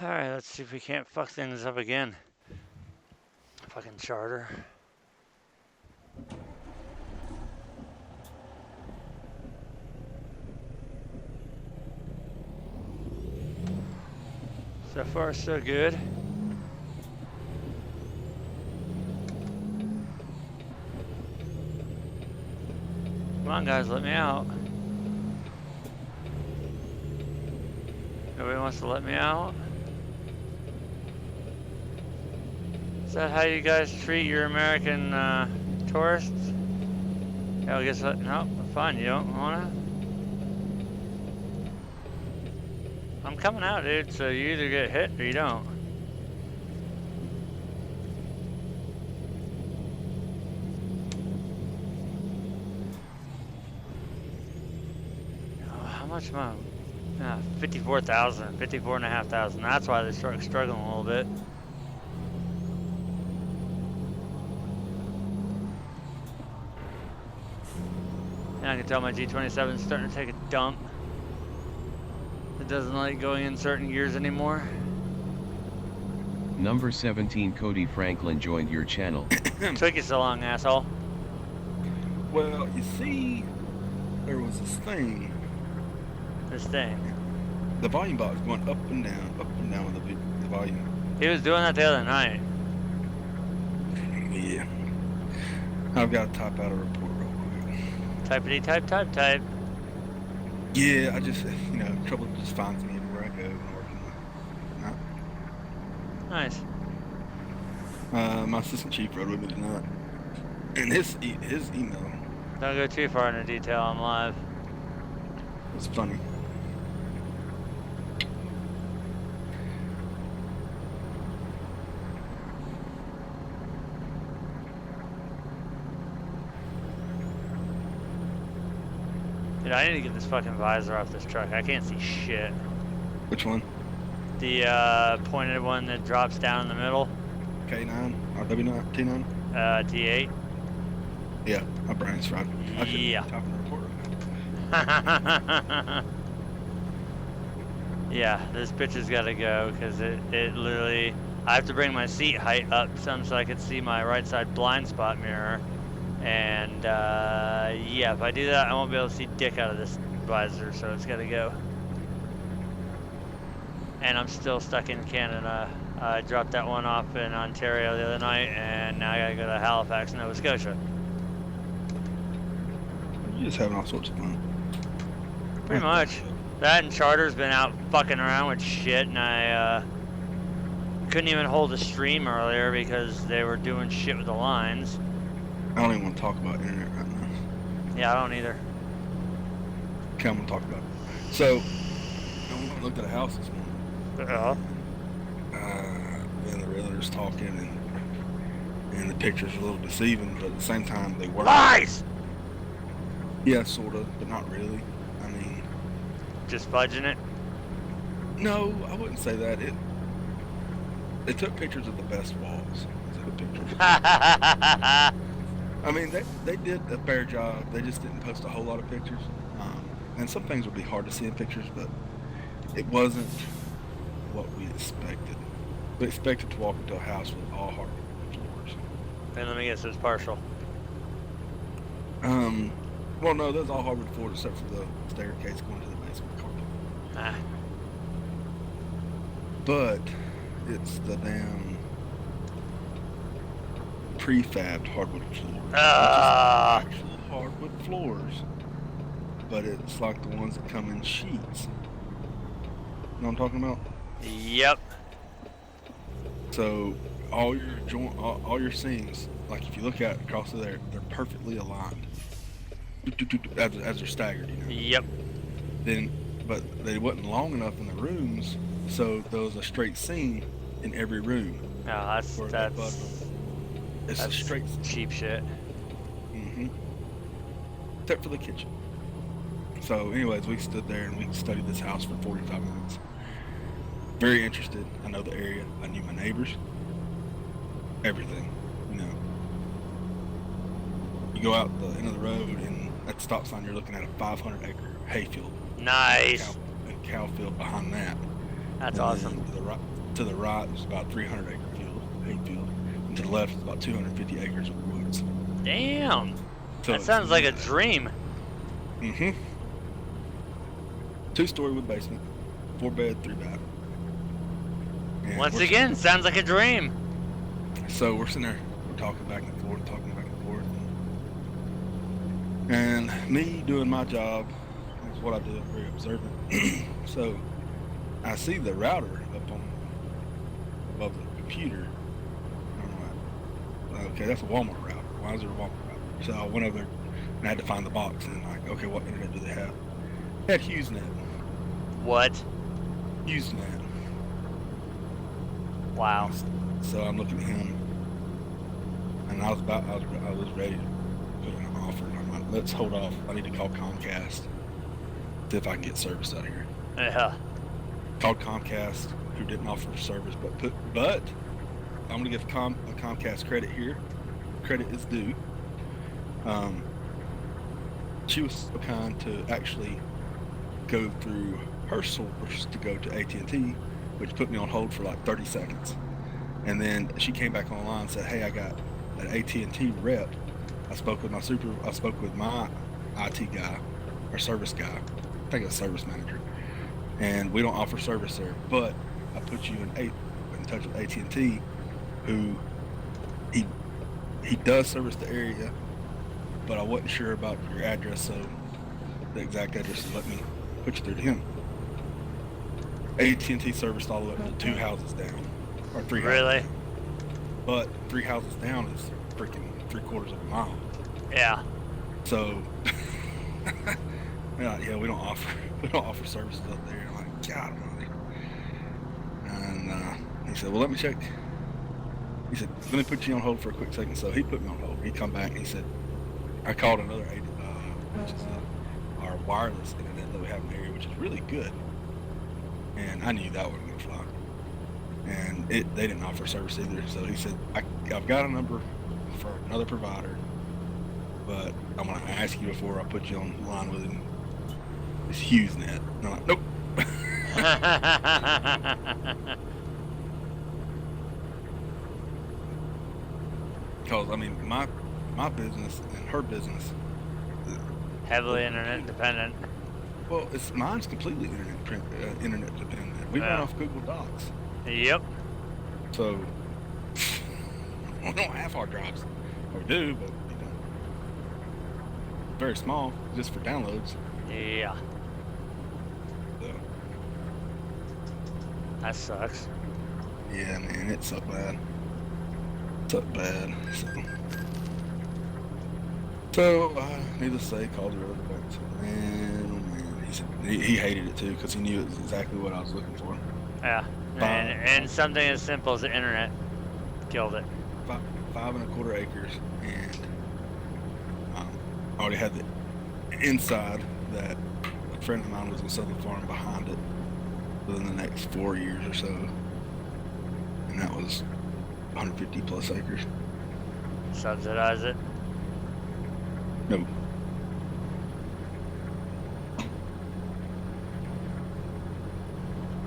Alright, let's see if we can't fuck things up again. Fucking charter. So far, so good. Come on, guys, let me out. Nobody wants to let me out? Is that how you guys treat your American tourists? Yeah, I guess what? No, fine. You don't wanna? I'm coming out, dude. So you either get hit or you don't. Oh, how much am I? 54,000, 54,500. That's why they're struggling a little bit. And I can tell my G27 is starting to take a dump. It doesn't like going in certain gears anymore. Number 17 Cody Franklin joined your channel. Took you so long, asshole. Well, you see, there was this thing. This thing. The volume box going up and down with the volume. He was doing that the other night. Yeah. I've got to type out a report real quick. Typity type, type, type. Yeah, I just, trouble just finds me everywhere I go and working. Nice. My assistant chief wrote with me tonight. And his email. Don't go too far into detail, I'm live. Was funny. Dude, I need to get this fucking visor off this truck. I can't see shit. Which one? The pointed one that drops down in the middle. K9? Or W9? T9? D8. Yeah, my brain's fried. Yeah. Typing the report right Yeah, this bitch has got to go because it literally. I have to bring my seat height up some so I can see my right side blind spot mirror. And yeah, if I do that, I won't be able to see dick out of this visor, so it's got to go. And I'm still stuck in Canada. I dropped that one off in Ontario the other night, and now I gotta go to Halifax, Nova Scotia. You're just having all sorts of fun. Pretty much. That and Charter's been out fucking around with shit, and I couldn't even hold a stream earlier because they were doing shit with the lines. I don't even want to talk about internet right now. Yeah, I don't either. Okay, I'm going to talk about it. So, I looked at a house this morning. And the realtor's talking, and the pictures are a little deceiving, but at the same time, they were. Lies! Yeah, sort of, but not really. I mean. Just fudging it? No, I wouldn't say that. They took pictures of the best walls. The pictures. I mean, they did a fair job. They just didn't post a whole lot of pictures. And some things would be hard to see in pictures, but it wasn't what we expected. We expected to walk into a house with all hardwood floors. And let me guess, it was partial. Well, no, there's all hardwood floors except for the staircase going to the basement carpet. Ah. But it's the damn prefabbed hardwood floors. Actual hardwood floors, but it's like the ones that come in sheets. You know what I'm talking about? Yep. So all your seams, like if you look at across there, they're perfectly aligned as they're staggered. Yep. But they wasn't long enough in the rooms, so there was a straight seam in every room. No, It's a straight cheap shit. Except for the kitchen. So anyways, we stood there and we studied this house for 45 minutes. Very interested. I know the area. I knew my neighbors. Everything. You go out the end of the road and at the stop sign you're looking at a 500-acre hayfield. Nice. And cow field behind that. That's and awesome. then to the right is about 300 acre field, hay field, and to the left is about 250 acres of woods. Damn. So That sounds like a dream. Mm-hmm. 2-story with basement, 4-bed, 3-bath. And Once again, sounds like a dream. So we're sitting there, we're talking back and forth. And me doing my job is what I do, I'm very observant. So I see the router up on above the computer. I'm like, okay, that's a Walmart router. Why is there a Walmart router? So I went over there and I had to find the box and like, okay, what internet do they have? They had HughesNet. What? HughesNet. Wow. So I'm looking at him, and I was ready to put in an offer. And I'm like, let's hold off. I need to call Comcast, see if I can get service out here. Yeah. Called Comcast, who didn't offer service, but I'm gonna give Comcast credit here. Credit is due. She was so kind to actually go through her source to go to AT&T, which put me on hold for like 30 seconds. And then she came back online and said, hey, I got an AT&T rep. I spoke with my IT guy, or service guy. I think it's service manager. And we don't offer service there, but I put you in touch with AT&T, who he does service the area, but I wasn't sure about your address, so the exact address let me put you through to him. AT&T serviced all the way up to 2 houses down, or 3 houses. Really? But 3 houses down is freaking 3/4 of a mile. Yeah. So, yeah, we don't offer services up there. I'm like, God almighty. And he said, well, let me check. He said, let me put you on hold for a quick second. So he put me on hold. He come back and he said, I called another which is our wireless internet that we have in the area, which is really good. And I knew that wasn't going to fly. And they didn't offer service either. So he said, I've got a number for another provider, but I'm going to ask you before I put you on the line with him. It's HughesNet. And I'm like, nope. Because, I mean, my business and her business. Heavily internet dependent. Well, mine's completely internet dependent. We run off Google Docs. Yep. So we don't have hard drives. Or we do, but very small, just for downloads. Yeah. So That sucks. yeah, man, it sucked bad. So needless to say, called her over back. So, man, oh man, he hated it too because he knew it was exactly what I was looking for. Yeah. And something as simple as the internet killed it. 5 1/4 acres, and I already had the inside that a friend of mine was going to sell the farm behind it within the next 4 years or so, and that was 150 plus acres. Subsidize it. No.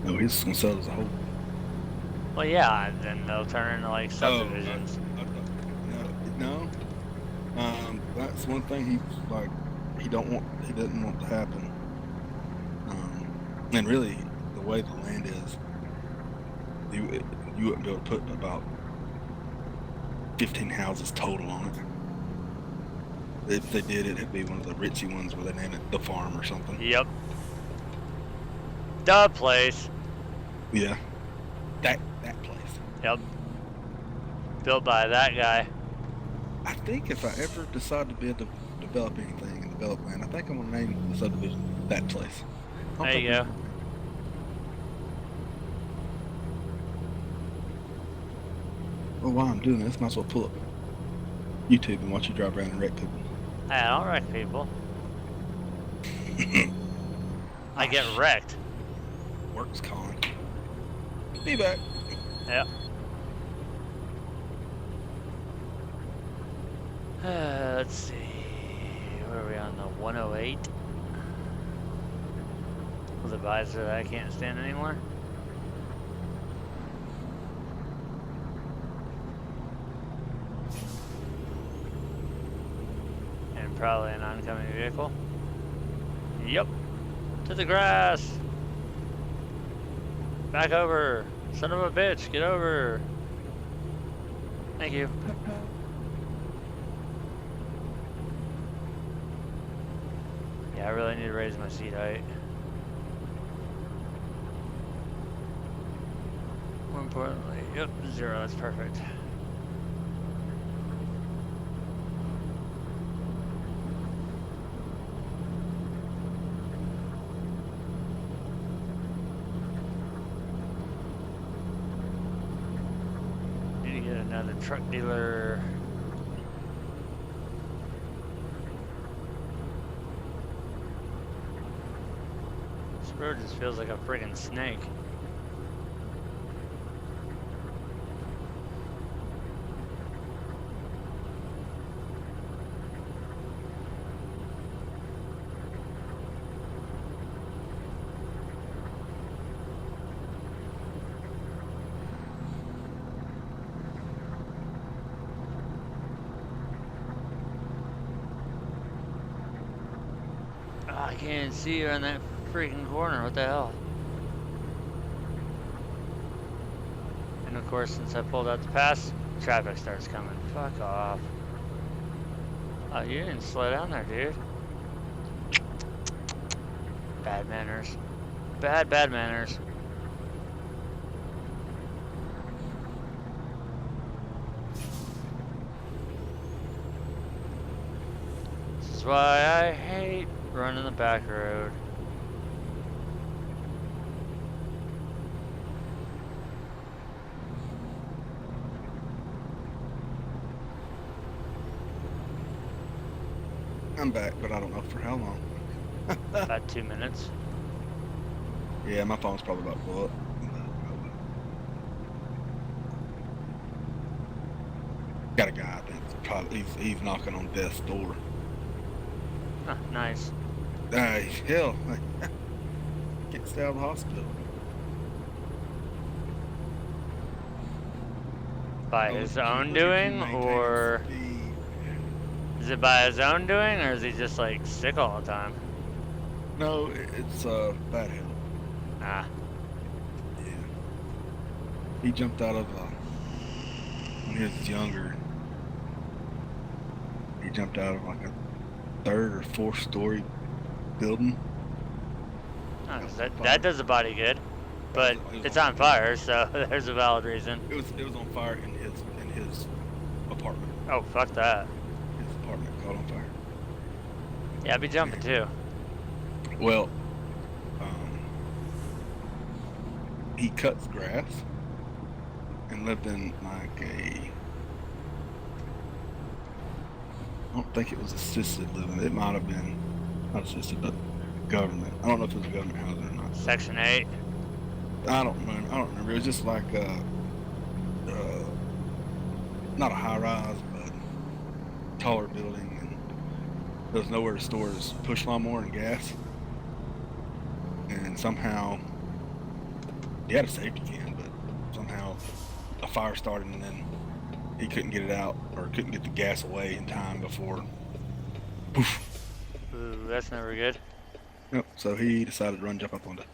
No, he's going to sell it as a whole. Well, yeah, and then they'll turn into like subdivisions. No. That's one thing he doesn't want to happen. And really, the way the land is, you wouldn't be able to put about 15 houses total on it. If they did, it'd be one of the ritzy ones where they name it the farm or something. Yep. The place. Yeah. That place. Yep. Built by that guy. I think if I ever decide to develop anything and develop land, I think I'm gonna name the subdivision that place. There you go. Well, while I'm doing this, might as well pull up YouTube and watch you drive around and wreck people. I don't wreck people. I get wrecked. Works calling. Be back. Yep. Let's see. Where are we on the 108? With a visor that I can't stand anymore. probably an oncoming vehicle. Yep. To the grass. Back over. Son of a bitch, get over. Thank you. Yeah, I really need to raise my seat height. More importantly, yep, 0, that's perfect. Need to get another truck dealer. This road just feels like a friggin' snake. I can't see you in that freaking corner. What the hell? And of course, since I pulled out the pass, traffic starts coming. Fuck off. Oh, you didn't slow down there, dude. Bad manners. Bad manners. This is why I hate running the back road. I'm back, but I don't know for how long. About 2 minutes. Yeah, my phone's probably about to blow up. Got a guy, I think, probably he's knocking on death's door. Huh, nice. Hell, can't stay out of the hospital. By his own doing, or is it by his own doing, or is he just like sick all the time? No, it's bad health. Ah. Yeah. He jumped out of when he was younger. He jumped out of like a 3rd or 4th story building. Oh, that does the body good, but it's on fire, so there's a valid reason. It was on fire in his apartment. Oh, fuck that. His apartment caught on fire. Yeah, I'd be jumping too. Well, he cuts grass and lived in like I don't think it was assisted living. It might have been not assisted, but government. I don't know if it was a government housing or not. Section 8. I don't remember. It was just like not a high rise, but taller building, and there was nowhere to store his push lawnmower and gas. And somehow he had a safety can, but somehow a fire started, and then he couldn't get it out, or couldn't get the gas away in time before. Poof. Ooh, that's never good. Yep. So he decided to jump up on the.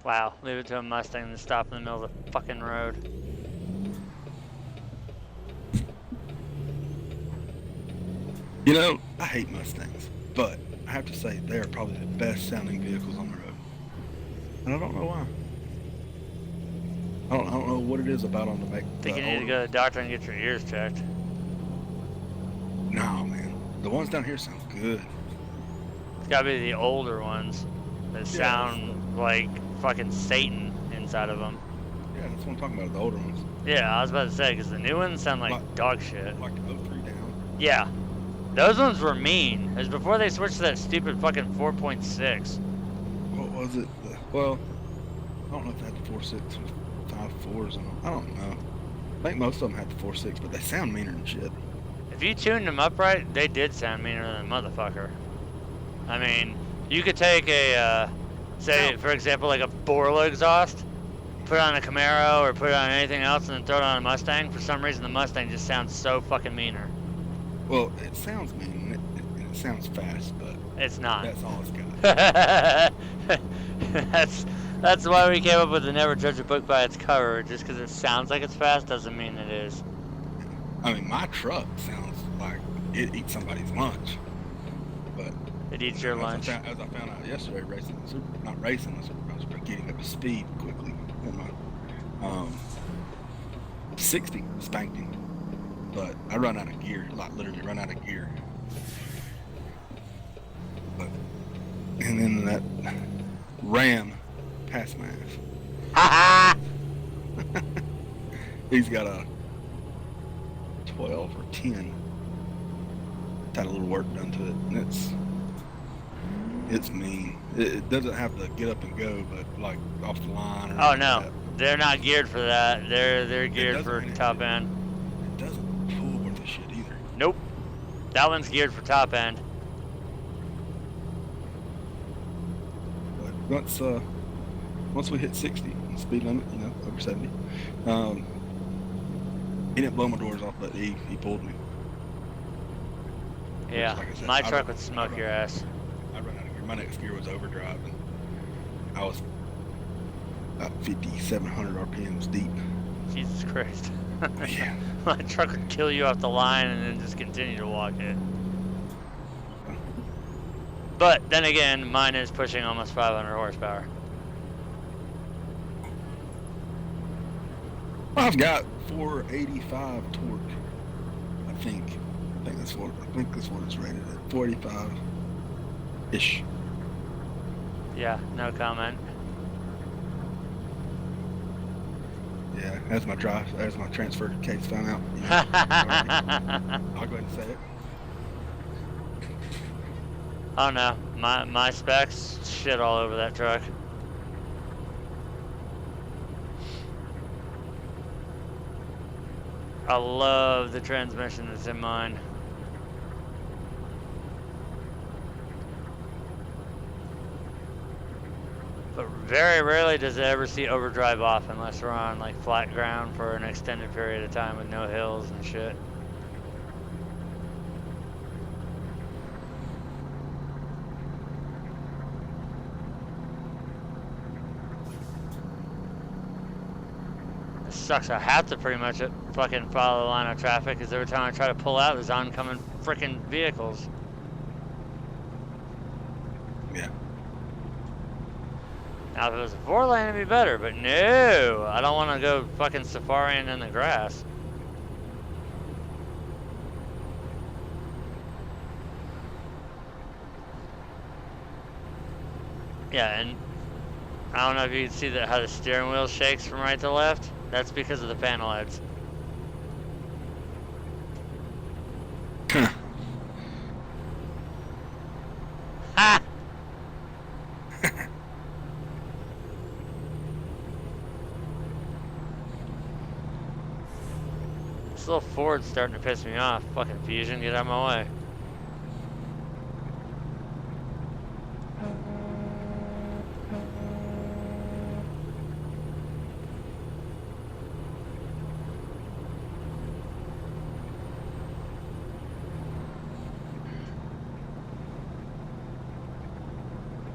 Wow, leave it to a Mustang to stop in the middle of the fucking road. You know, I hate Mustangs, but I have to say they are probably the best sounding vehicles on the road, and I don't know why. I don't know what it is about them to make. I think you need to go to the doctor and get your ears checked. No, man, the ones down here sound good. It's gotta be the older ones that sound like fucking Satan inside of them. Yeah, that's what I'm talking about, the older ones. Yeah, I was about to say, because the new ones sound like dog shit. Like the 03 down. Yeah, those ones were mean. It was before they switched to that stupid fucking 4.6. What was it? Well, I don't know if they had the 4.6 or 5.4s. I don't know. I think most of them had the 4.6, but they sound meaner than shit. If you tuned them up right, they did sound meaner than a motherfucker. I mean, you could take a, say, for example, like a Borla exhaust, put it on a Camaro or put it on anything else, and then throw it on a Mustang. For some reason, the Mustang just sounds so fucking meaner. Well, it sounds mean, and it sounds fast, but It's not. that's all it's got. That's why we came up with the never judge a book by its cover. Just because it sounds like it's fast doesn't mean it is. I mean, my truck sounds like it eats somebody's lunch, but It eats your lunch. as I found out yesterday, not racing, I was getting up to speed quickly. And my 60 spanked him, but I run out of gear, like literally run out of gear. But, and then that Ram passed my ass. He's got a 12 or 10. It's had a little work done to it, and it's mean. It doesn't have to get up and go, but like off the line. Or Oh no, that. they're not geared for that. They're geared for top end. It doesn't pull worth a shit either. Nope, that one's geared for top end. But once we hit 60, speed limit, over 70, he didn't blow my doors off, but he pulled me. Yeah, Like I said, my truck would smoke your ass. I ran out of gear. My next gear was overdrive, and I was about 5,700 RPMs deep. Jesus Christ. Yeah. My truck would kill you off the line and then just continue to walk it. But then again, mine is pushing almost 500 horsepower. I've got 485 torque. I think that's what it's rated at. 485 ish. Yeah, no comment. Yeah, as my transfer case found out. I'll go ahead and say it. Oh no, my specs shit all over that truck. I love the transmission that's in mine. But very rarely does it ever see overdrive off unless we're on like flat ground for an extended period of time with no hills and shit. It sucks. I have to pretty much fucking follow the line of traffic because every time I try to pull out, there's oncoming freaking vehicles. Yeah. Now, if it was a 4-lane, it'd be better, but no, I don't want to go fucking safaring in the grass. Yeah, and I don't know if you can see that how the steering wheel shakes from right to left. That's because of the panel heads. Ha! This little Ford's starting to piss me off. Fucking Fusion, get out of my way.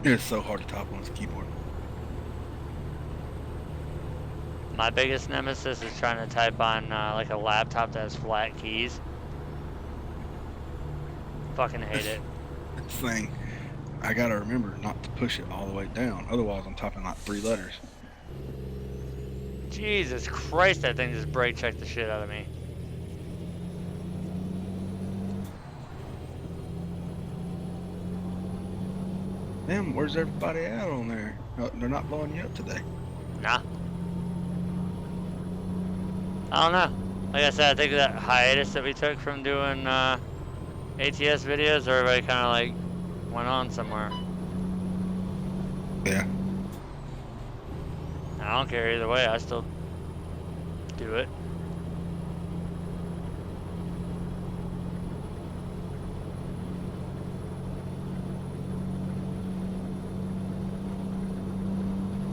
It's so hard to topple on this keyboard. My biggest nemesis is trying to type on like a laptop that has flat keys. Fucking hate it. This thing, I gotta remember not to push it all the way down. Otherwise, I'm typing like 3 letters. Jesus Christ, that thing just brake checked the shit out of me. Damn, where's everybody at on there? They're not blowing you up today. Nah. I don't know. Like I said, I think that hiatus that we took from doing ATS videos, everybody kind of like went on somewhere. Yeah. I don't care either way, I still do it.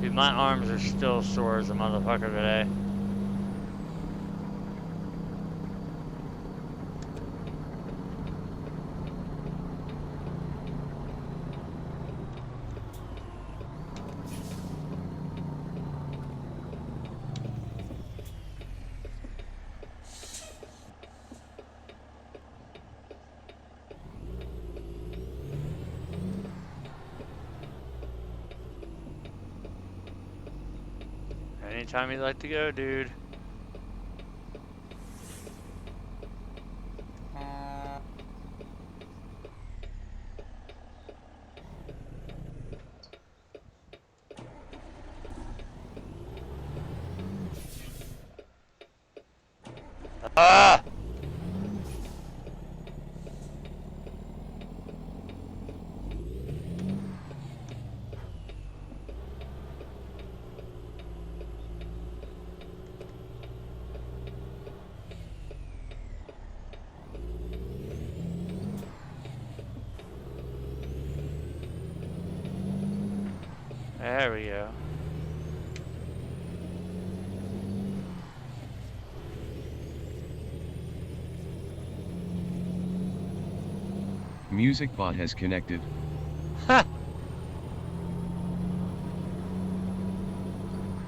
Dude, my arms are still sore as a motherfucker today. Anytime you'd like to go, dude. Ah! There we go. Music bot has connected. Ha!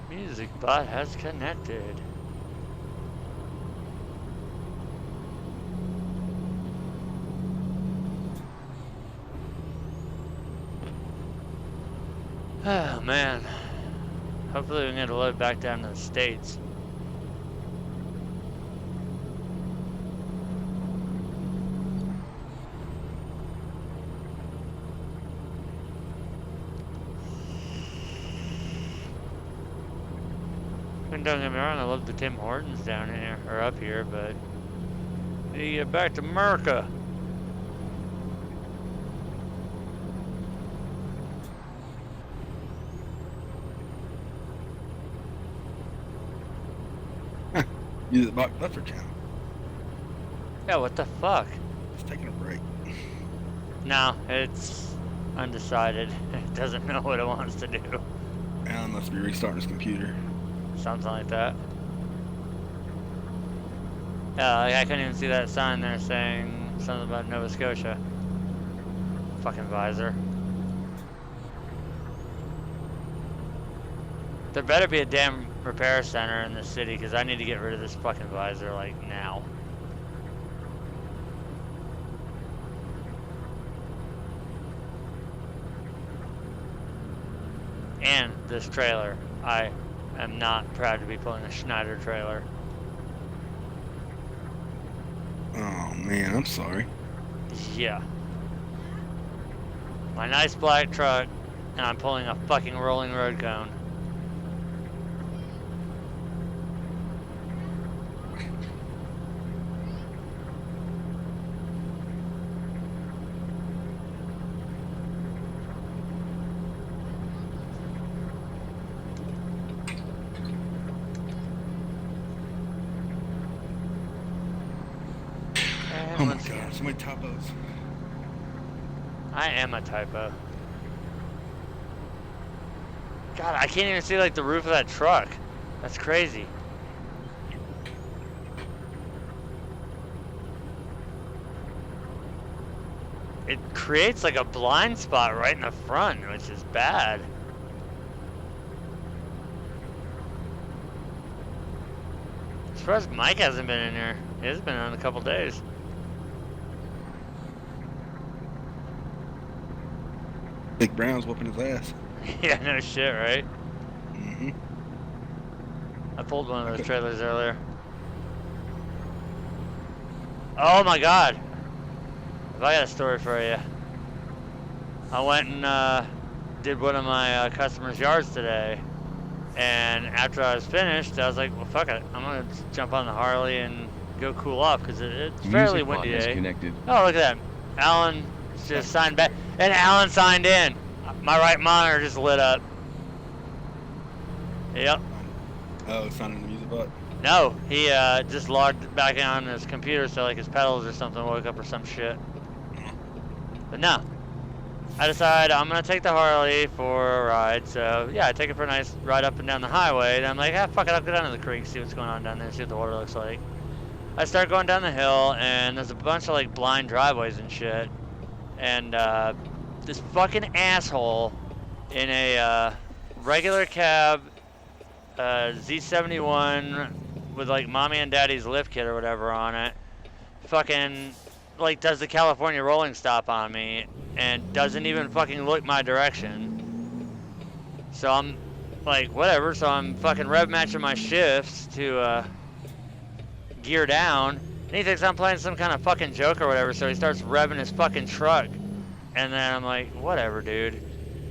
Music bot has connected. Oh man. Hopefully we can get a load back down to the States. And don't get me wrong, I love the Tim Hortons down here, or up here, but need to get back to America. Use the box buffer channel. Yeah, what the fuck? It's taking a break. No, it's undecided. It doesn't know what it wants to do. Alan must be restarting his computer. Something like that. Yeah, like I couldn't even see that sign there saying something about Nova Scotia. Fucking visor. There better be a damn repair center in this city, because I need to get rid of this fucking visor, like, now. And this trailer. I am not proud to be pulling a Schneider trailer. Oh man, I'm sorry. Yeah. My nice black truck, and I'm pulling a fucking rolling road cone. Oh my god, so many typos. I am a typo. God, I can't even see like the roof of that truck. That's crazy. It creates like a blind spot right in the front, which is bad. I'm surprised Mike hasn't been in here. He has been in a couple days. Big Brown's whooping his ass. Yeah, no shit, right? Mm-hmm. I pulled one of those trailers earlier. Oh my god. Have I got a story for you? I went and did one of my customers' yards today. And after I was finished, I was like, well, fuck it. I'm going to jump on the Harley and go cool off because it's fairly windy today. Connected. Oh, look at that. Alan just signed back. And Alan signed in. My right monitor just lit up. Yep. Oh, signing the music bot? No, he just logged back in on his computer so like his pedals or something woke up or some shit. But no. I decided I'm going to take the Harley for a ride. So, yeah, I take it for a nice ride up and down the highway. And I'm like, ah, fuck it, I'll go down to the creek, see what's going on down there, see what the water looks like. I start going down the hill, and there's a bunch of, like, blind driveways and shit. And this fucking asshole in a regular cab Z71 with, like, mommy and daddy's lift kit or whatever on it fucking, like, does the California rolling stop on me and doesn't even fucking look my direction. So I'm like, whatever, so I'm fucking rev matching my shifts to gear down, and he thinks I'm playing some kind of fucking joke or whatever, so he starts revving his fucking truck. And then I'm like, whatever, dude.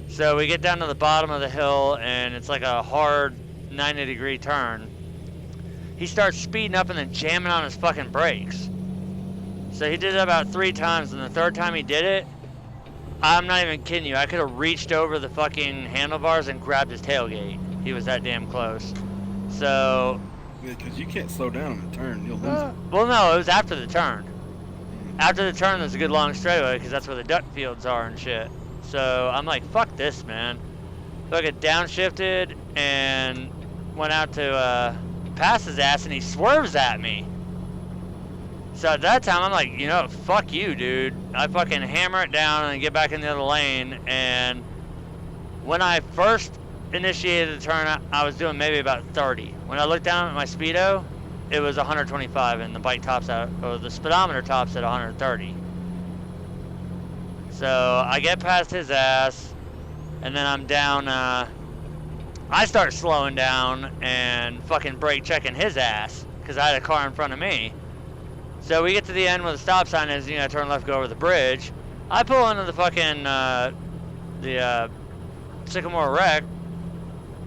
So we get down to the bottom of the hill, and it's like a hard 90-degree turn. He starts speeding up and then jamming on his fucking brakes. So he did it about 3 times, and the 3rd time he did it, I'm not even kidding you, I could have reached over the fucking handlebars and grabbed his tailgate. He was that damn close. So... Yeah, because you can't slow down on the turn, you'll lose it. Well, no, it was after the turn. After the turn, there's a good long straightaway, because that's where the duck fields are and shit. So I'm like, fuck this, man. Fucking downshifted and went out to pass his ass, and he swerves at me. So at that time, I'm like, you know, fuck you, dude. I fucking hammer it down and get back in the other lane. And when I first initiated the turn, I was doing maybe about 30. When I looked down at my speedo, it was 125, and the bike tops out, or the speedometer tops at 130. So I get past his ass, and then I'm down. I start slowing down and fucking brake checking his ass because I had a car in front of me. So we get to the end where the stop sign is, you know, turn left, go over the bridge. I pull into the fucking the Sycamore wreck,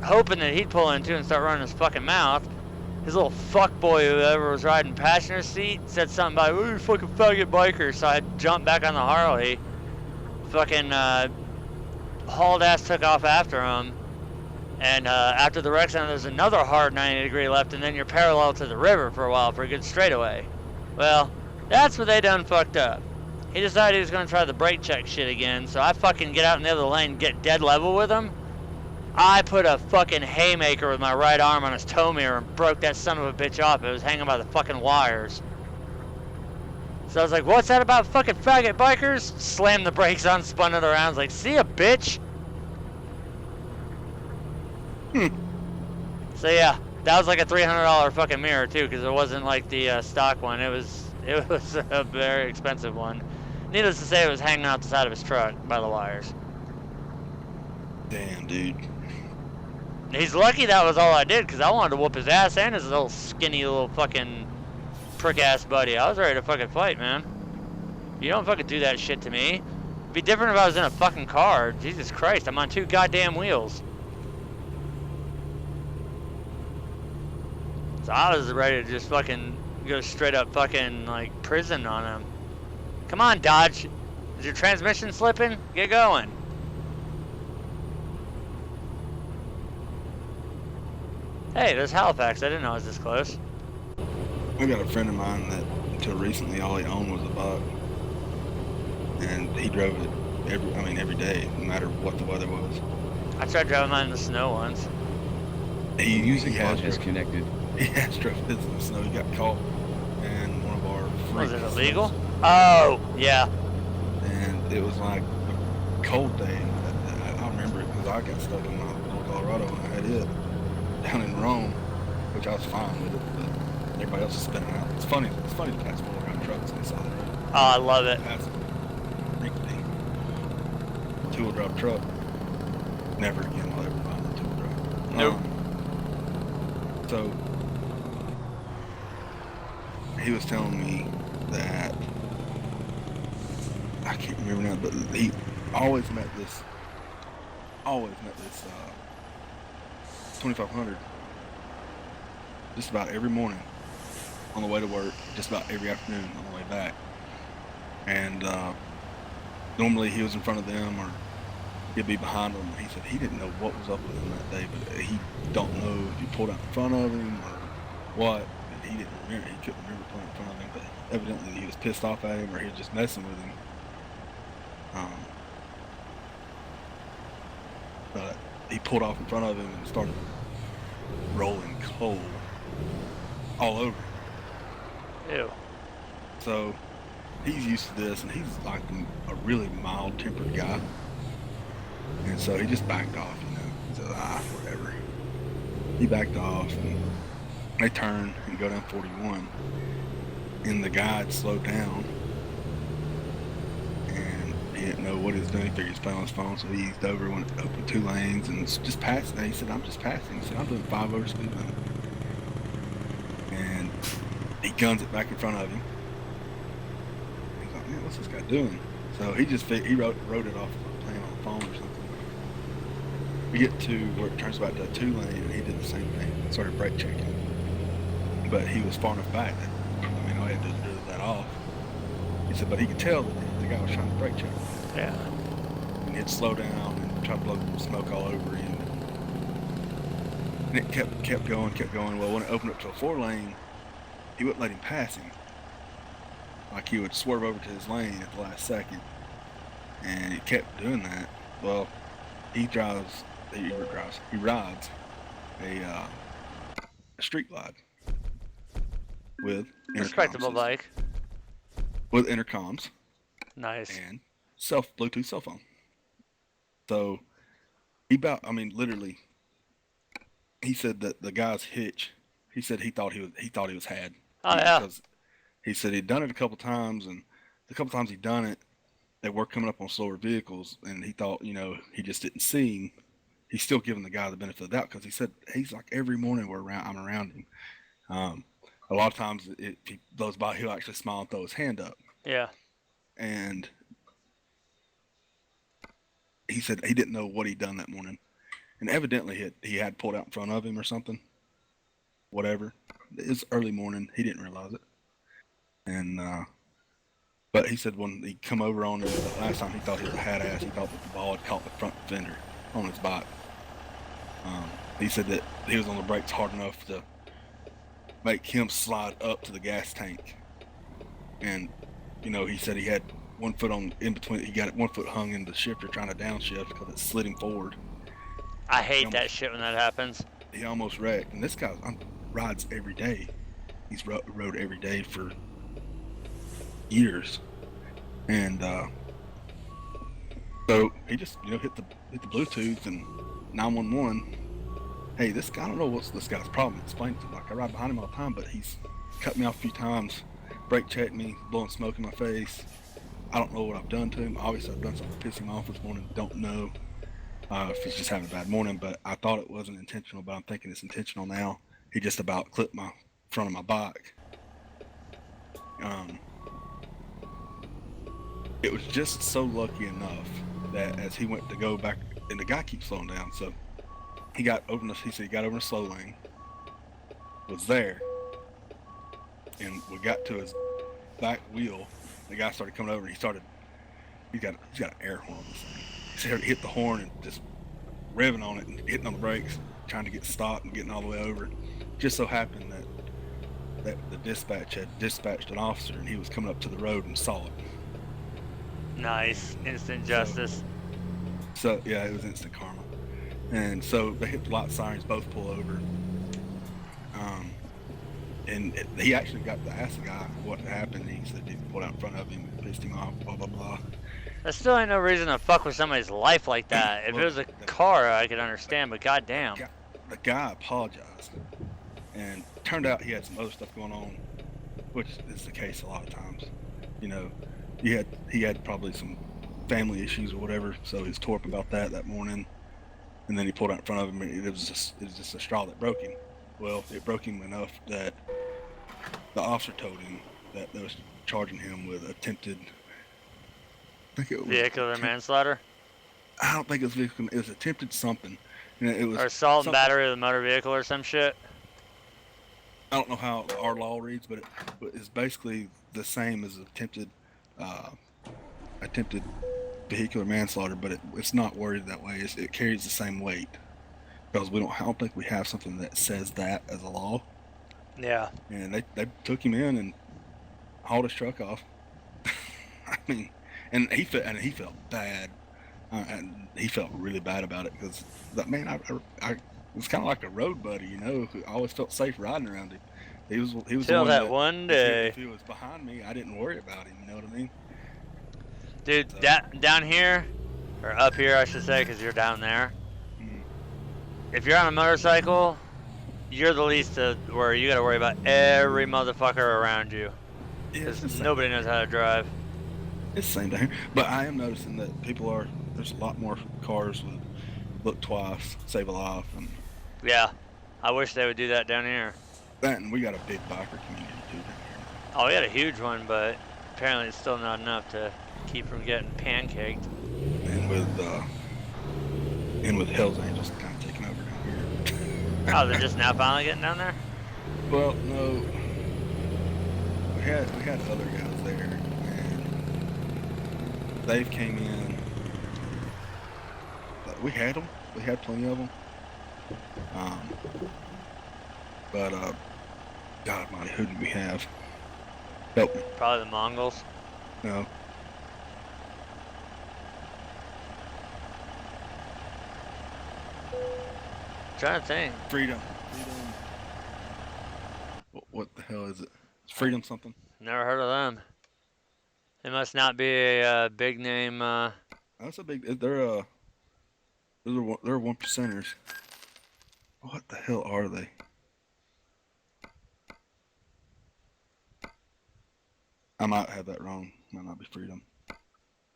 hoping that he'd pull in too and start running his fucking mouth. His little fuckboy, whoever was riding passenger seat, said something about, "Oh, you fucking faggot biker." So I jumped back on the Harley. Fucking hauled ass took off after him. And after the wreck center, there's another hard 90-degree left, and then you're parallel to the river for a while for a good straightaway. Well, that's where they done fucked up. He decided he was going to try the brake check shit again, so I fucking get out in the other lane and get dead level with him. I put a fucking haymaker with my right arm on his tow mirror and broke that son of a bitch off. It was hanging by the fucking wires. So I was like, what's that about fucking faggot bikers? Slammed the brakes on, spun it around. I was like, see ya, bitch. So yeah, that was like a $300 fucking mirror too, because it wasn't like the stock one. It was a very expensive one. Needless to say, it was hanging out the side of his truck by the wires. Damn, dude. He's lucky that was all I did, because I wanted to whoop his ass and his little skinny little fucking prick-ass buddy. I was ready to fucking fight, man. You don't fucking do that shit to me. It'd be different if I was in a fucking car. Jesus Christ, I'm on 2 goddamn wheels. So I was ready to just fucking go straight up fucking, like, prison on him. Come on, Dodge. Is your transmission slipping? Get going. Hey, there's Halifax. I didn't know it was this close. I got a friend of mine that until recently all he owned was a buck, and he drove it every day, no matter what the weather was. I tried driving mine in the snow once. He usually has disconnected. He has drove his in the snow. He got caught, and one of our Was it freaks illegal? was- Oh, yeah. And it was like a cold day. I remember it because I got stuck in my little Colorado and I had it down in Rome, which I was fine with it, but everybody else is spinning out. It's funny to pass 4 around trucks on the side of the road. Oh, I love it. That's rickety. 2-wheel drive truck. Never again will I ever find a 2-wheel drive. Nope. So he was telling me that I can't remember now, but he always met this 2500 just about every morning on the way to work, just about every afternoon on the way back. And normally he was in front of them or he'd be behind them. He said he didn't know what was up with him that day, but he don't know if you pulled out in front of him or what. But he didn't remember. He couldn't remember pulling in front of him, but evidently he was pissed off at him or he was just messing with him. But he pulled off in front of him and started rolling coal all over him. Ew. So he's used to this, and he's like a really mild-tempered guy. And so he just backed off, you know. He said, whatever. He backed off, and they turn and go down 41. And the guy had slowed down, and He didn't know what he was doing. He figured he was playing on his phone, so he eased over, went open 2 lanes, and just passed. And he said, "I'm just passing." He said, "I'm doing 5 over speed limit." And he guns it back in front of him. He's like, "Man, what's this guy doing?" So he just he wrote it off playing on the phone or something. We get to where it turns back to a 2 lane, and he did the same thing. Started brake checking, but he was far enough back that all he had to do was let off. He said, but he could tell that the guy was trying to brake check. Yeah. And he'd slow down and try to blow smoke all over him. And it kept going. Well, when it opened up to a 4 lane, he wouldn't let him pass him. Like he would swerve over to his lane at the last second, and he kept doing that. Well, he rides a street glide with Respectable intercom bike. with intercoms Nice. and Bluetooth cell phone. So literally, he said that the guy's hitch. He said he thought he was had. Oh yeah. Because he said he'd done it a couple times, and the couple times he'd done it, they were coming up on slower vehicles, and he thought, he just didn't see him. He's still giving the guy the benefit of the doubt because he said he's like every morning I'm around him. A lot of times if he blows by, he'll actually smile and throw his hand up. Yeah. And he said he didn't know what he'd done that morning, and evidently he had pulled out in front of him or something. Whatever. It was early morning. He didn't realize it. And but he said when he come over on him the last time, he thought he was a hat ass. He thought that the ball had caught the front fender on his bike. He said that he was on the brakes hard enough to make him slide up to the gas tank. And he said he had 1 foot in between. He got 1 foot hung in the shifter trying to downshift because it slid him forward. I hate that shit when that happens. He almost wrecked. And this guy rides every day. He's rode every day for years. And so he just hit the Bluetooth and 911. Hey, this guy, I don't know what's this guy's problem. Explain to him. Like, I ride behind him all the time, but he's cut me off a few times, brake checked me, blowing smoke in my face. I don't know what I've done to him. Obviously, I've done something to piss him off this morning. Don't know if he's just having a bad morning, but I thought it wasn't intentional, but I'm thinking it's intentional now. He just about clipped my front of my bike. It was just so lucky enough that as he went to go back, and the guy keeps slowing down, so he said he got over in a slow lane, was there, and we got to his back wheel. The guy started coming over, and he's got an air horn on this thing. He started to hit the horn and just revving on it and hitting on the brakes, trying to get stopped and getting all the way over. Just so happened that the dispatch had dispatched an officer, and he was coming up to the road and saw it. Nice. Instant justice. So yeah, it was instant karma. And so they hit the light sirens, both pull over. And he actually got to ask the guy what happened. He said he pulled out in front of him and pissed him off, blah, blah, blah. There still ain't no reason to fuck with somebody's life like that. If it was a car, I could understand, but goddamn. The guy apologized. And turned out he had some other stuff going on, which is the case a lot of times. He had probably some family issues or whatever, so he was tore up about that morning. And then he pulled out in front of him, and it was just a straw that broke him. Well, it broke him enough that the officer told him that they was charging him with attempted. I think it was vehicular manslaughter. I don't think it was vehicular. It was attempted something. And it was or assault and battery of the motor vehicle or some shit. I don't know how our law reads, but it's basically the same as attempted vehicular manslaughter, but it's not worded that way. It carries the same weight because I don't think we have something that says that as a law. Yeah. And they took him in and hauled his truck off. I mean, and he felt bad, and he felt really bad about it because that man, I was kind of like a road buddy, who I always felt safe riding around him. He was till the that one day. If he was behind me, I didn't worry about him. You know what I mean? Dude, So. down here, or up here, I should say, because you're down there. If you're on a motorcycle, you're the least to worry. You got to worry about every motherfucker around you. Yeah, Because nobody knows how to drive. It's the same down here. But I am noticing that there's a lot more cars with look twice, save a life, and Yeah, I wish they would do that down here. that, and we got a big biker community too down here. Oh, we had a huge one, but apparently it's still not enough to keep from getting pancaked. And with Hell's Angels kind of taking over down here. Oh, they're just now finally getting down there? Well, no, we had other guys there, and they've came in. We had them. We had plenty of them. But God Almighty, who did we have? Help me. Probably the Mongols. No. Trying to think. Freedom. What the hell is it? It's Freedom something. Never heard of them. They must not be a big name. That's a big. They're 1%ers. What the hell are they? I might have that wrong. Might not be Freedom.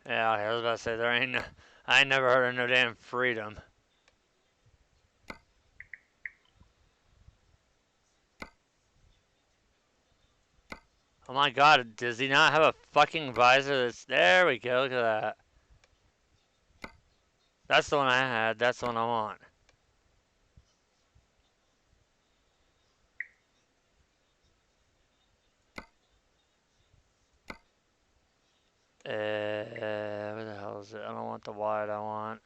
Yeah, I was about to say I ain't never heard of no damn Freedom. Oh my God, does he not have a fucking visor? There we go. Look at that. That's the one I had. That's the one I want. Where the hell is it? I don't want the wide. I want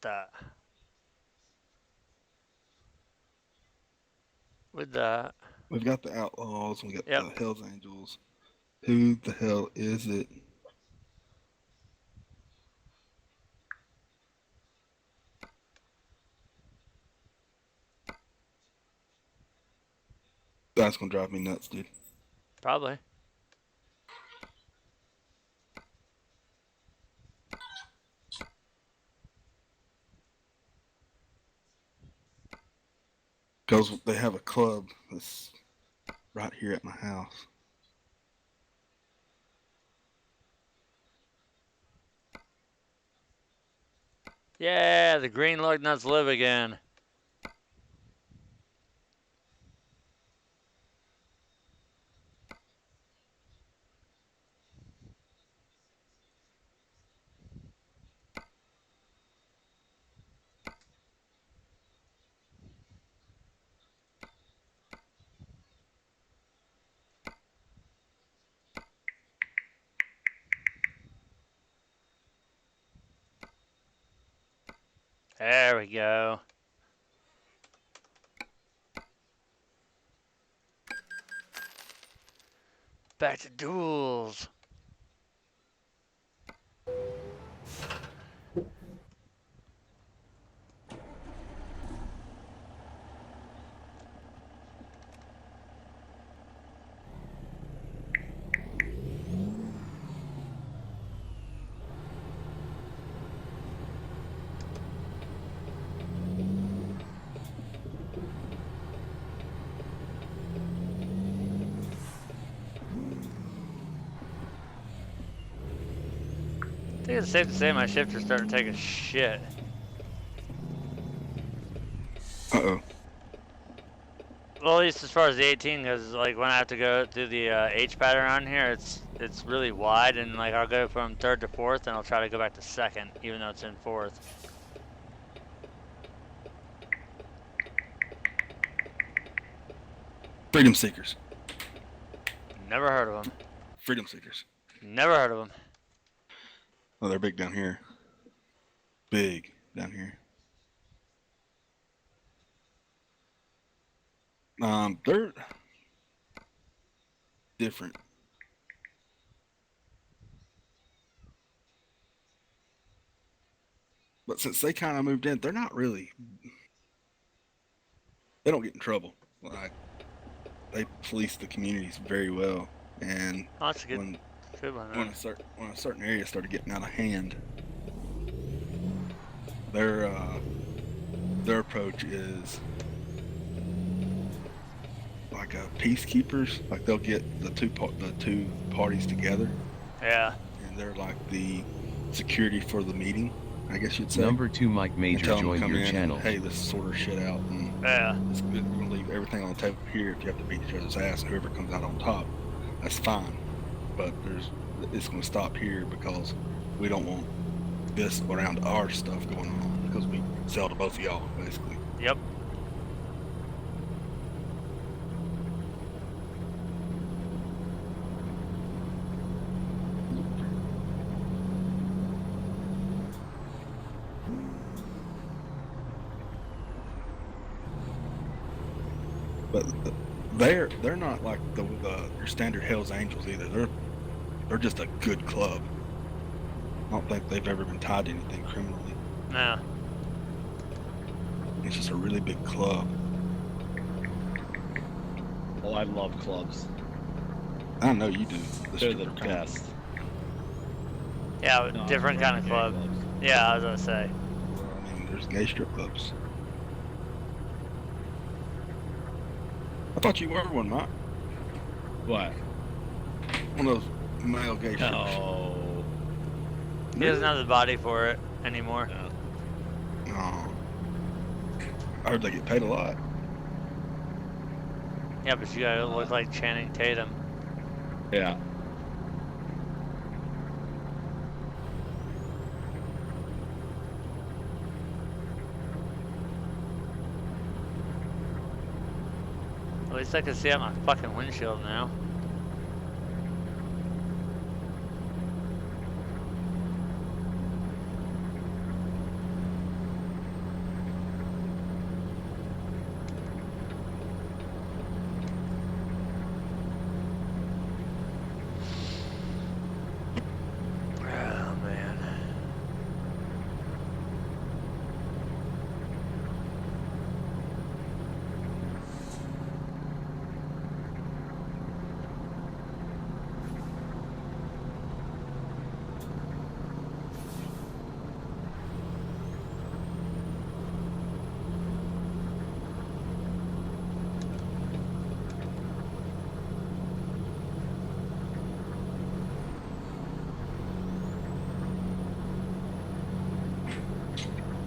that. With that. We've got the Outlaws. We got Yep. the Hells Angels. Who the hell is it? That's gonna drive me nuts, dude. Probably. Because they have a club that's right here at my house. Yeah, the green lug nuts live again. There we go. Back to duels. I think it's safe to say my shifter's starting to take a shit. Uh-oh. Well, at least as far as the 18, because like when I have to go through the H pattern on here, it's really wide, and like I'll go from third to fourth, and I'll try to go back to second, even though it's in fourth. Freedom Seekers. Never heard of them. Freedom Seekers. Never heard of them. Oh, they're big down here. Big down here. They're different. But since they kind of moved in, they're not really. They don't get in trouble. Like they police the communities very well, and Oh, that's a good when one. when a certain area started getting out of hand, their approach is like like peacekeepers. Like they'll get the two parties together, Yeah. and they're like the security for the meeting, I guess you'd say. Number 2 Mike And Major tell them to joined come your in channel. and, hey, let's sort our shit out. And Yeah. we're gonna leave everything on the table here. If you have to beat each other's ass, and whoever comes out on top, that's fine. But it's gonna stop here because we don't want this around our stuff going on because we sell to both of y'all basically. Yep. But they're not like your standard Hell's Angels either. They're just a good club. I don't think they've ever been tied to anything criminally. No. It's just a really big club. Oh, I love clubs. I know you do. They're the stripper kind. best. Yeah, No, different kind of gay club. clubs. Yeah, I was gonna say. Well, I mean, there's gay strip clubs. I thought you were one, Mike. What? One of those male gay strippers. No. He doesn't have the body for it anymore. No. No. I heard they get paid a lot. Yeah, but you gotta look like Channing Tatum. Yeah. At least I can see out my fucking windshield now. Oh man.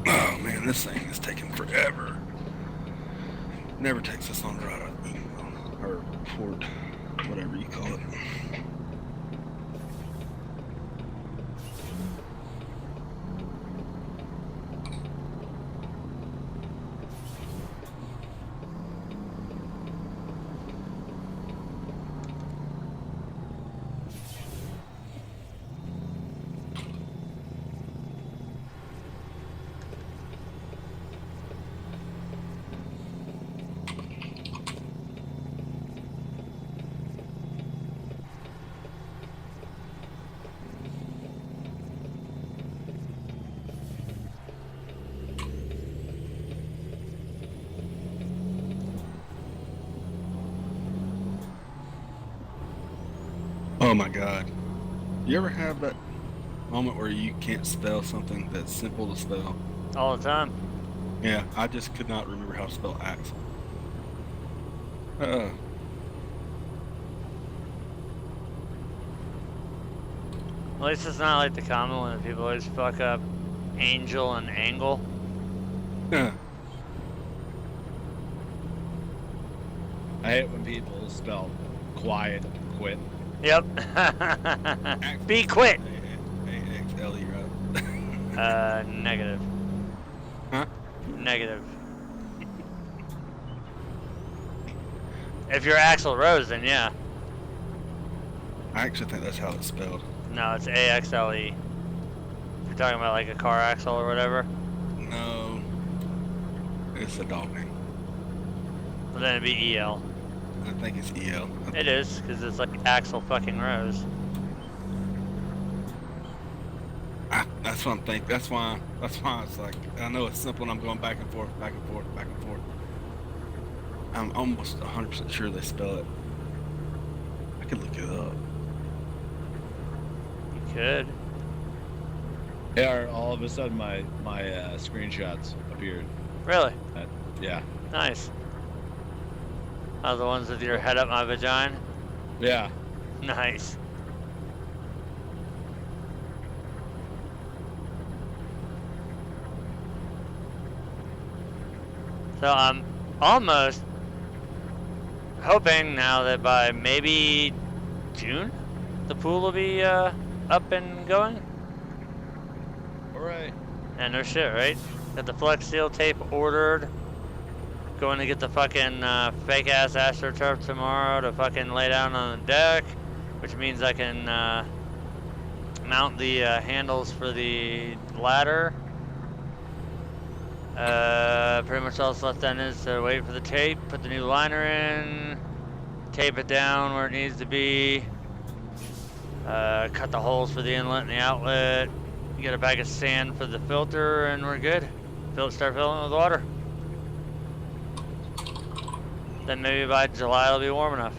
Oh man, this thing is taking forever. Never takes this long to ride up, or Ford, whatever you call it. Oh my god. You ever have that moment where you can't spell something that's simple to spell? All the time. Yeah, I just could not remember how to spell axe. At least it's not like the common one that people always fuck up angel and angle. I hate when people spell quiet, quit. Yep. Be quit. A-X-L-E, right? Negative. Huh? Negative. If you're Axl Rose, then yeah. I actually think that's how it's spelled. No, it's A-X-L-E. If you're talking about like a car axle or whatever, No. It's a dog name. well, then it'd be E-L. I think it's E-L. It is, because it's like Axl fucking Rose. That's what I'm thinking. That's why it's like, I know it's simple and I'm going back and forth, back and forth, back and forth. I'm almost 100% sure they spell it. I could look it up. You could. Yeah, all of a sudden my screenshots appeared. Really? Yeah. Nice. Oh, the ones with your head up my vagina? Yeah. Nice. So I'm almost hoping now that by maybe June, the pool will be up and going. Hooray. And no shit, right? Got the Flex Seal tape ordered. Going to get the fucking fake ass AstroTurf tomorrow to fucking lay down on the deck, which means I can mount the handles for the ladder. Pretty much all that's left then is to wait for the tape, put the new liner in, tape it down where it needs to be, cut the holes for the inlet and the outlet, get a bag of sand for the filter, and we're good. Start filling it with water. Then maybe by July it'll be warm enough.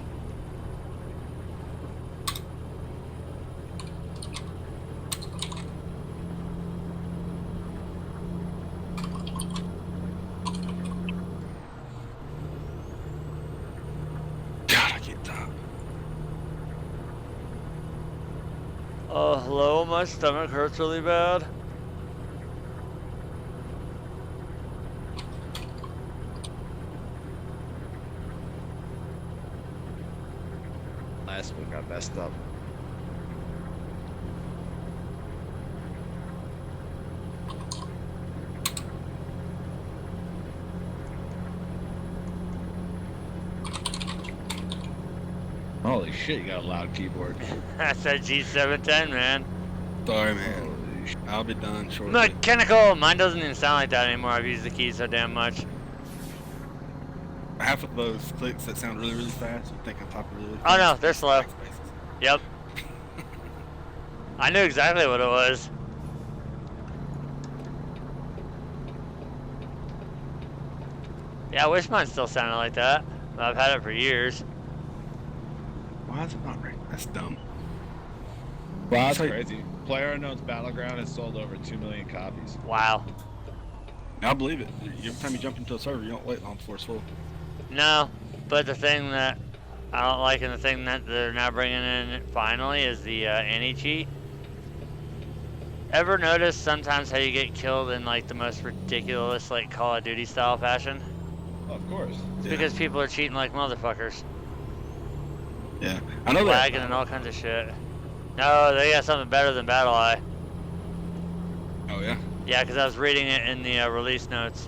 God, I can't talk. Oh, hello, my stomach hurts really bad. Last week I messed up. Holy shit, you got a loud keyboard. That's that G710, man. Sorry, man. I'll be done shortly. Mechanical! Mine doesn't even sound like that anymore. I've used the keys so damn much. Half of those clicks that sound really, really fast, you think I'm typing really fast. Oh no, they're slow. Backspaces. Yep. I knew exactly what it was. Yeah, I wish mine still sounded like that. I've had it for years. Why is it not right? That's dumb. Wow, that's So- crazy. PlayerUnknown's Battleground has sold over 2 million copies. Wow. I believe it. Every time you jump into a server, you don't wait long before it's full. No, but the thing that I don't like and the thing that they're now bringing in finally is the anti-cheat. Ever notice sometimes how you get killed in like the most ridiculous like Call of Duty style fashion? Oh, of course. It's Yeah. because people are cheating like motherfuckers. Yeah, I know that. Lagging and all kinds of shit. No, they got something better than Battle Eye. Oh yeah. Yeah, because I was reading it in the release notes.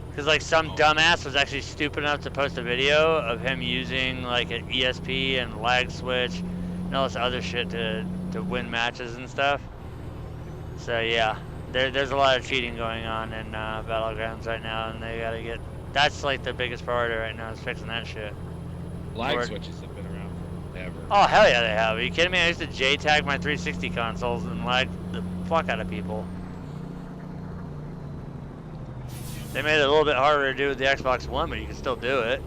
Because like some dumbass was actually stupid enough to post a video of him using like an ESP and lag switch and all this other shit to win matches and stuff. So yeah, there's a lot of cheating going on in Battlegrounds right now, and they gotta get. That's like the biggest priority right now is fixing that shit. Lag Or- switches have been around forever. Oh hell yeah, they have. Are you kidding me? I used to JTAG my 360 consoles and lag the fuck out of people. They made it a little bit harder to do with the Xbox One, but you can still do it.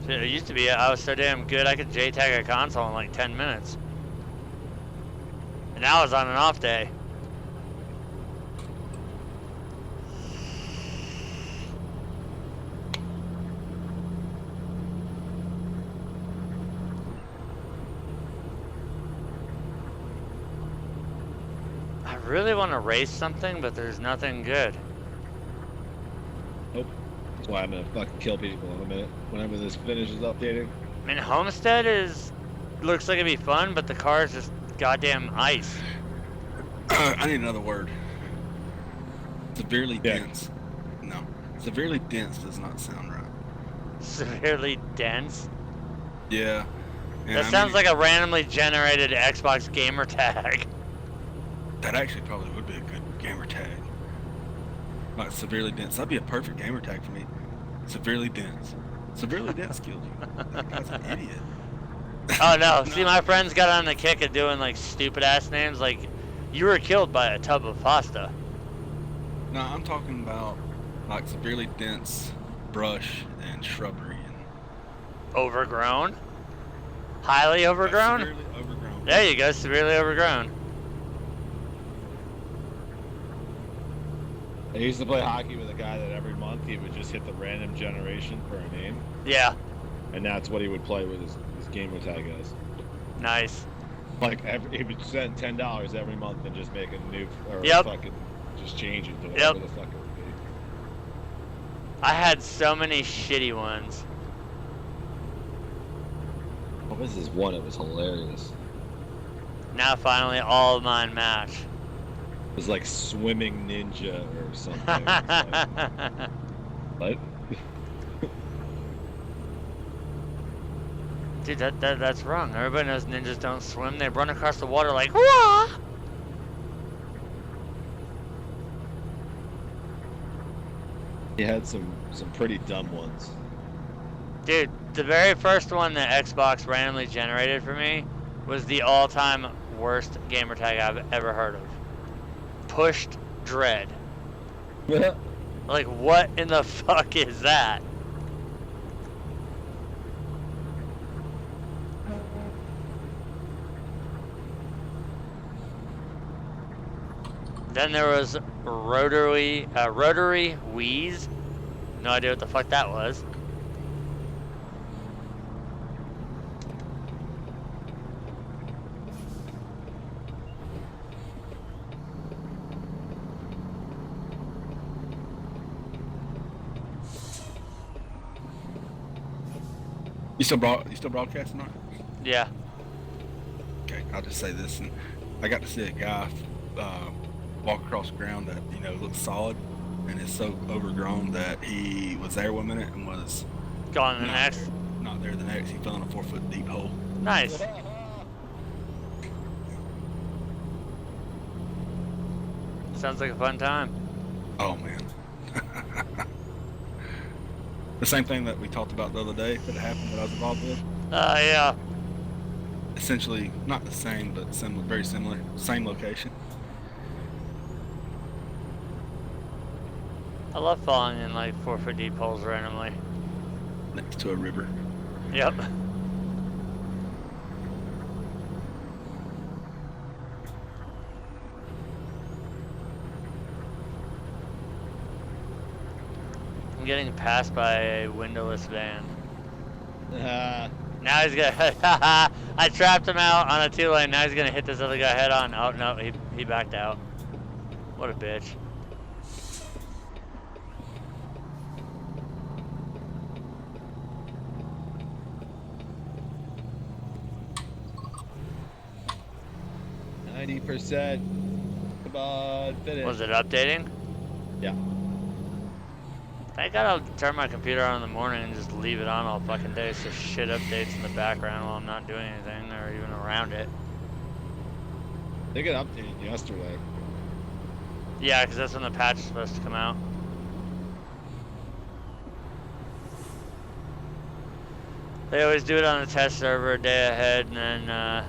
Shit, it used to be I was so damn good I could JTAG a console in like 10 minutes. And now I was on an off day. I really want to race something, but there's nothing good. Nope. That's why I'm gonna fucking kill people in a minute. Whenever this finishes updating. I mean, Homestead looks like it'd be fun, but the car is just goddamn ice. I need another word. Severely Yeah. dense. No. Severely dense does not sound right. Severely dense. Yeah. And That I sounds mean, like a randomly generated Xbox gamer tag. that actually probably would be a good gamer tag. Like severely dense. That'd be a perfect gamer tag for me. Severely dense. Severely dense killed you. That guy's an idiot. Oh no, see my friends got on the kick of doing like stupid ass names like you were killed by a tub of pasta. No, I'm talking about like severely dense brush and shrubbery and Overgrown? Highly overgrown? severely overgrown. There you go, severely overgrown. I used to play hockey with a guy that every month he would just hit the random generation for a name, Yeah. and that's what he would play with his gamer tag as. Nice. Like he would spend $10 every month and just make a new or Yep. fucking just change it to whatever Yep. the fuck it would be. I had so many shitty ones. What was this one? It was hilarious. Now finally all of mine match. It was like swimming ninja or something. What? Dude, that's wrong. Everybody knows ninjas don't swim. They run across the water like, whoa! He had some pretty dumb ones. Dude, the very first one that Xbox randomly generated for me was the all-time worst gamer tag I've ever heard of. Pushed Dread. Like, what in the fuck is that? Then there was Rotary Wheeze. No idea what the fuck that was. You still broadcasting on it? Yeah. Okay, I'll just say this, and I got to see a guy walk across the ground that looks solid, and is so overgrown that he was there 1 minute and was Gone the not next. there, not there the next. He fell in a 4-foot deep hole. Nice. Sounds like a fun time. Oh man. The same thing that we talked about the other day that happened that I was involved with. Yeah. Essentially, not the same, but similar, very similar. Same location. I love falling in like 4-foot deep holes randomly. Next to a river. Yep. I'm getting passed by a windowless van. Now he's gonna. I trapped him out on a 2-lane. Now he's gonna hit this other guy head on. Oh no, he backed out. What a bitch. %. Come on, finish. Was it updating? Yeah. I gotta turn my computer on in the morning and just leave it on all fucking day so shit updates in the background while I'm not doing anything or even around it. They got updated yesterday. Yeah, because that's when the patch is supposed to come out. They always do it on the test server a day ahead, and then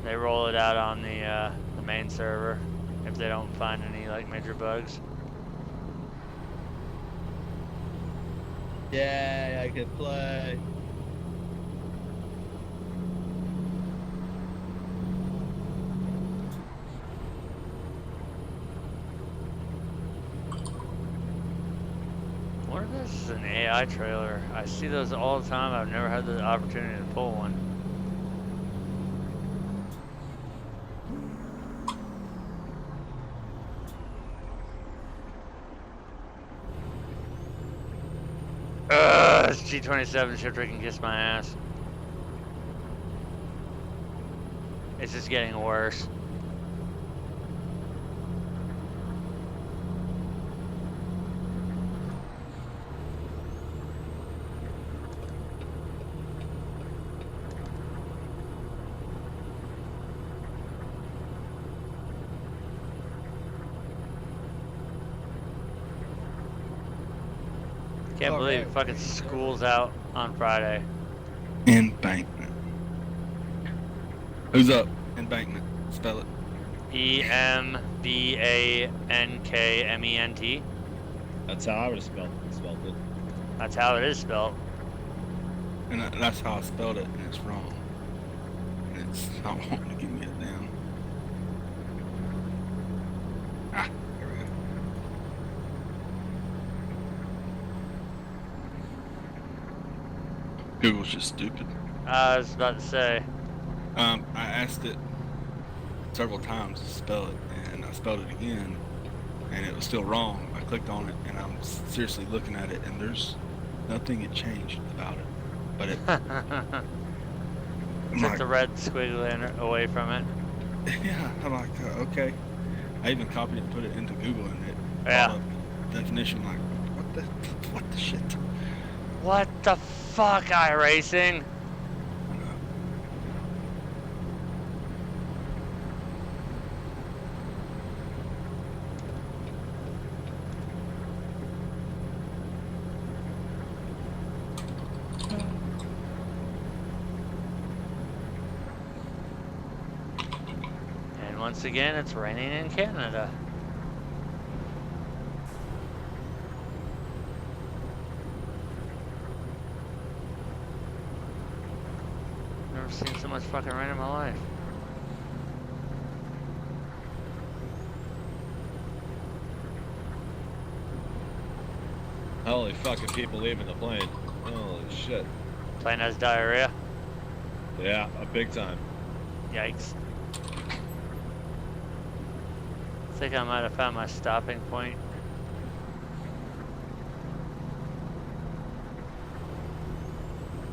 they roll it out on the main server if they don't find any like major bugs. Yeah, I can play. What if this is an AI trailer? I see those all the time. I've never had the opportunity to pull one. This G27 shifter can kiss my ass. It's just getting worse. Can't believe fucking school's out on Friday. Embankment. Who's up? Embankment. Spell it. EMBANKMENT. That's how I would have spelled it. That's how it is spelled. And that's how I spelled it, and it's wrong. And it's not wanting to give me it down. Ah, here we go. Google's just stupid. I was about to say. I asked it several times to spell it, and I spelled it again, and it was still wrong. I clicked on it, and I'm seriously looking at it, and there's nothing it changed about it. But it, I'm Took like, the red squiggly away from it. yeah, I'm like, okay. I even copied it and put it into Google, and it Yeah. brought up definition. Like, what the shit? What the fuck, iRacing? I know. And once again, it's raining in Canada. Never seen so much fucking rain in my life. Holy fucking people leaving the plane. Holy shit. Plane has diarrhea. Yeah, a big time. Yikes. I think I might have found my stopping point.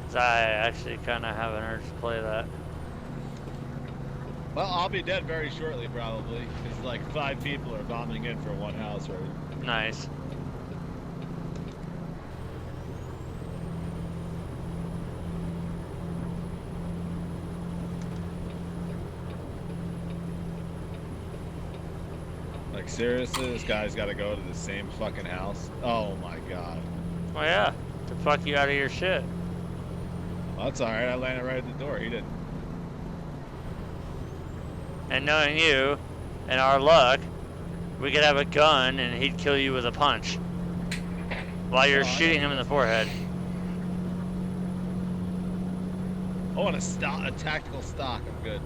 Cause I actually kind of have an urge to play that. Well, I'll be dead very shortly, probably. Because, like, 5 people are bombing in for one house, right? Nice. Like, seriously, this guy's got to go to the same fucking house? Oh, my God. Well, yeah. To fuck you out of your shit. Well, that's alright. I landed right at the door. He didn't. And knowing you and our luck, we could have a gun and he'd kill you with a punch while you're shooting him in the forehead. I want a tactical stock. I'm good.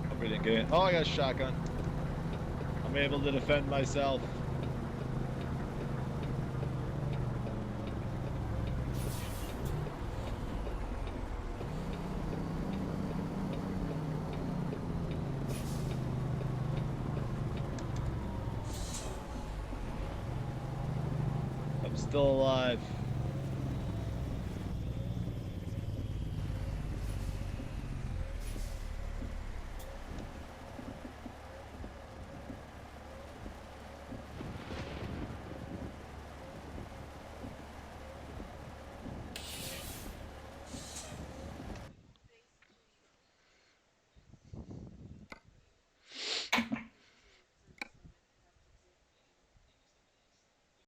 Hope we didn't get in. Oh, I got a shotgun. I'm able to defend myself. I'm still alive.